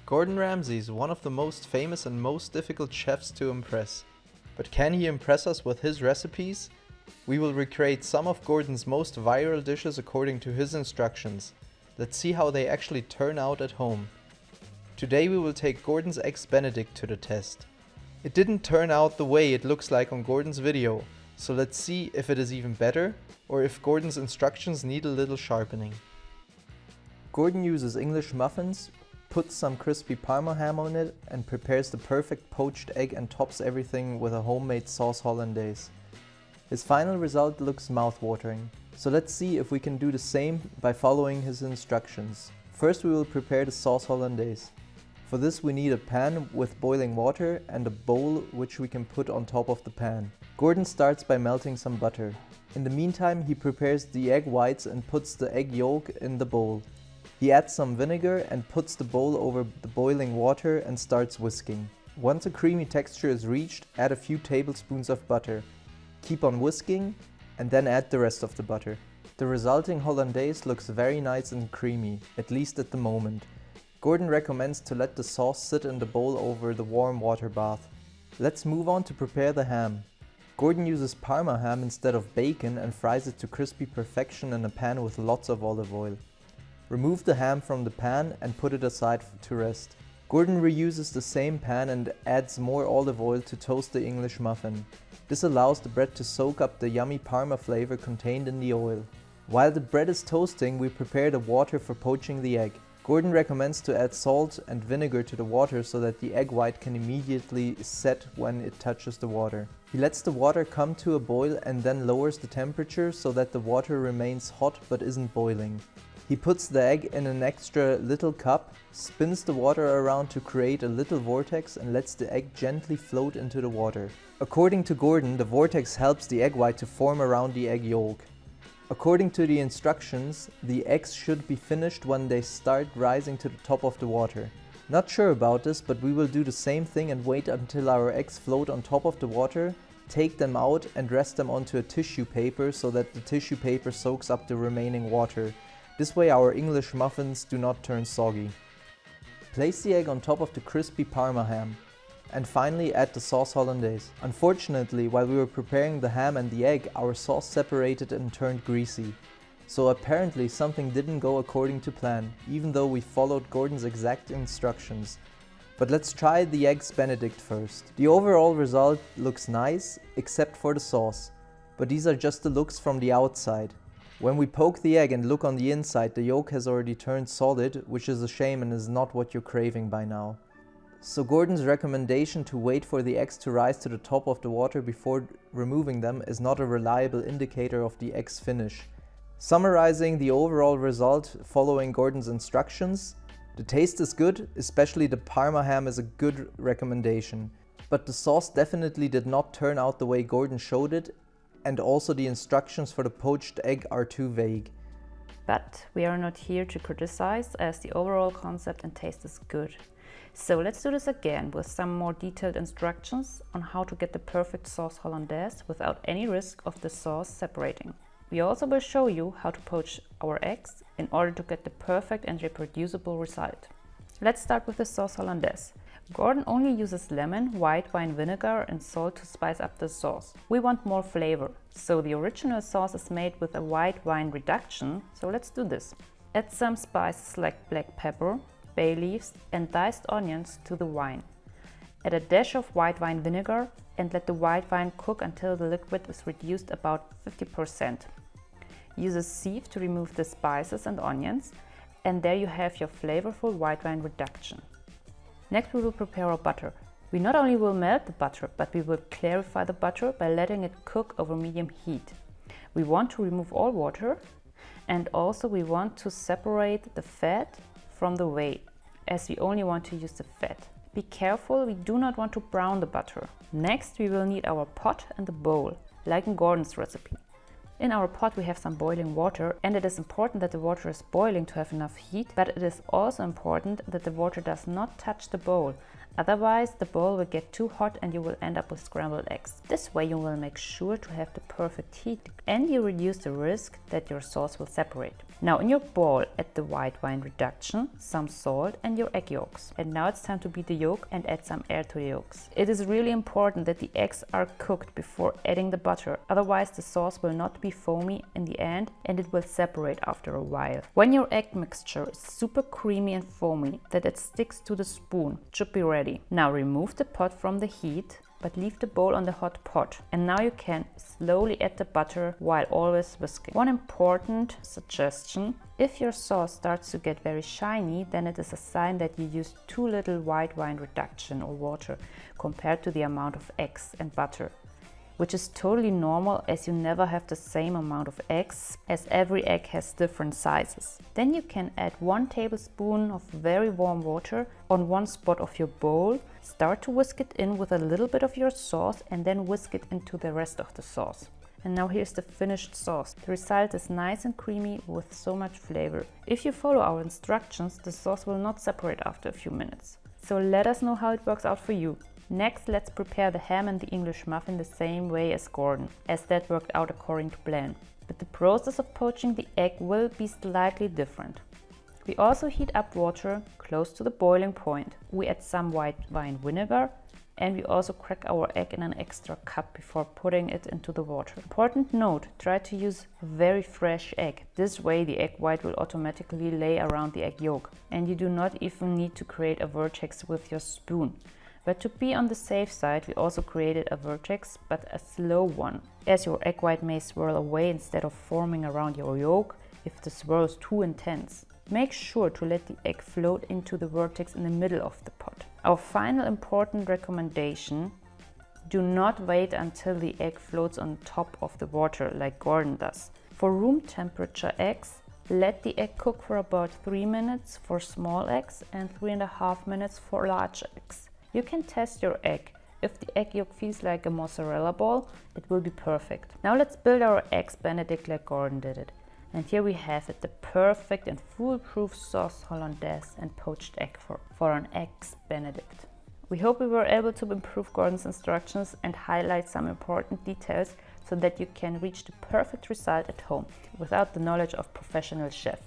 Gordon Ramsay is one of the most famous and most difficult chefs to impress. But can he impress us with his recipes? We will recreate some of Gordon's most viral dishes according to his instructions. Let's see how they actually turn out at home. Today we will take Gordons Eggs Benedikt to the test. It didn't turn out the way it looks like on Gordon's video, so let's see if it is even better or if Gordon's instructions need a little sharpening. Gordon uses English muffins, puts some crispy Parma ham on it and prepares the perfect poached egg and tops everything with a homemade Sauce Hollandaise. His final result looks mouth-watering. So let's see if we can do the same by following his instructions. First we will prepare the Sauce Hollandaise. For this we need a pan with boiling water and a bowl which we can put on top of the pan. Gordon starts by melting some butter. In the meantime he prepares the egg whites and puts the egg yolk in the bowl. He adds some vinegar and puts the bowl over the boiling water and starts whisking. Once a creamy texture is reached, add a few tablespoons of butter. Keep on whisking and then add the rest of the butter. The resulting hollandaise looks very nice and creamy, at least at the moment. Gordon recommends to let the sauce sit in the bowl over the warm water bath. Let's move on to prepare the ham. Gordon uses Parma ham instead of bacon and fries it to crispy perfection in a pan with lots of olive oil. Remove the ham from the pan and put it aside to rest. Gordon reuses the same pan and adds more olive oil to toast the English muffin. This allows the bread to soak up the yummy Parma flavor contained in the oil. While the bread is toasting, we prepare the water for poaching the egg. Gordon recommends to add salt and vinegar to the water so that the egg white can immediately set when it touches the water. He lets the water come to a boil and then lowers the temperature so that the water remains hot but isn't boiling. He puts the egg in an extra little cup, spins the water around to create a little vortex and lets the egg gently float into the water. According to Gordon, the vortex helps the egg white to form around the egg yolk. According to the instructions, the eggs should be finished when they start rising to the top of the water. Not sure about this, but we will do the same thing and wait until our eggs float on top of the water, take them out and rest them onto a tissue paper so that the tissue paper soaks up the remaining water. This way our English muffins do not turn soggy. Place the egg on top of the crispy Parma ham. And finally add the Sauce Hollandaise. Unfortunately, while we were preparing the ham and the egg, our sauce separated and turned greasy. So apparently something didn't go according to plan, even though we followed Gordon's exact instructions. But let's try the Eggs Benedikt first. The overall result looks nice, except for the sauce. But these are just the looks from the outside. When we poke the egg and look on the inside, the yolk has already turned solid, which is a shame and is not what you're craving by now. So Gordon's recommendation to wait for the eggs to rise to the top of the water before removing them is not a reliable indicator of the egg's finish. Summarizing the overall result following Gordon's instructions, the taste is good, especially the Parma ham is a good recommendation. But the sauce definitely did not turn out the way Gordon showed it, and also the instructions for the poached egg are too vague. But we are not here to criticize, as the overall concept and taste is good. So let's do this again with some more detailed instructions on how to get the perfect sauce hollandaise without any risk of the sauce separating. We also will show you how to poach our eggs in order to get the perfect and reproducible result. Let's start with the sauce hollandaise. Gordon only uses lemon, white wine vinegar and salt to spice up the sauce. We want more flavor, so the original sauce is made with a white wine reduction, so let's do this. Add some spices like black pepper, bay leaves and diced onions to the wine. Add a dash of white wine vinegar and let the white wine cook until the liquid is reduced about 50%. Use a sieve to remove the spices and onions, and there you have your flavorful white wine reduction. Next we will prepare our butter. We not only will melt the butter, but we will clarify the butter by letting it cook over medium heat. We want to remove all water, and also we want to separate the fat from the whey, as we only want to use the fat. Be careful, we do not want to brown the butter. Next we will need our pot and a bowl, like in Gordon's recipe. In our pot we have some boiling water, and it is important that the water is boiling to have enough heat, but it is also important that the water does not touch the bowl. Otherwise the bowl will get too hot and you will end up with scrambled eggs. This way you will make sure to have the perfect heat and you reduce the risk that your sauce will separate. Now in your bowl add the white wine reduction, some salt and your egg yolks. And now it's time to beat the yolk and add some air to the yolks. It is really important that the eggs are cooked before adding the butter, otherwise the sauce will not be foamy in the end and it will separate after a while. When your egg mixture is super creamy and foamy, that it sticks to the spoon, it should be ready. Now remove the pot from the heat, but leave the bowl on the hot pot. And now you can slowly add the butter while always whisking. One important suggestion: if your sauce starts to get very shiny, then it is a sign that you used too little white wine reduction or water compared to the amount of eggs and butter, which is totally normal as you never have the same amount of eggs, as every egg has different sizes. Then you can add 1 tablespoon of very warm water on one spot of your bowl, start to whisk it in with a little bit of your sauce and then whisk it into the rest of the sauce. And now here's the finished sauce. The result is nice and creamy with so much flavor. If you follow our instructions, the sauce will not separate after a few minutes. So let us know how it works out for you. Next, let's prepare the ham and the English muffin the same way as Gordon, as that worked out according to plan. But the process of poaching the egg will be slightly different. We also heat up water close to the boiling point. We add some white wine vinegar and we also crack our egg in an extra cup before putting it into the water. Important note, try to use a very fresh egg. This way the egg white will automatically lay around the egg yolk and you do not even need to create a vertex with your spoon. But to be on the safe side, we also created a vertex, but a slow one, as your egg white may swirl away instead of forming around your yolk if the swirl is too intense. Make sure to let the egg float into the vertex in the middle of the pot. Our final important recommendation: do not wait until the egg floats on top of the water like Gordon does. For room temperature eggs, let the egg cook for about 3 minutes for small eggs and 3.5 minutes for large eggs. You can test your egg. If the egg yolk feels like a mozzarella ball, it will be perfect. Now let's build our eggs Benedict like Gordon did it. And here we have it, the perfect and foolproof sauce hollandaise and poached egg for an eggs Benedict. We hope we were able to improve Gordon's instructions and highlight some important details so that you can reach the perfect result at home without the knowledge of professional chef.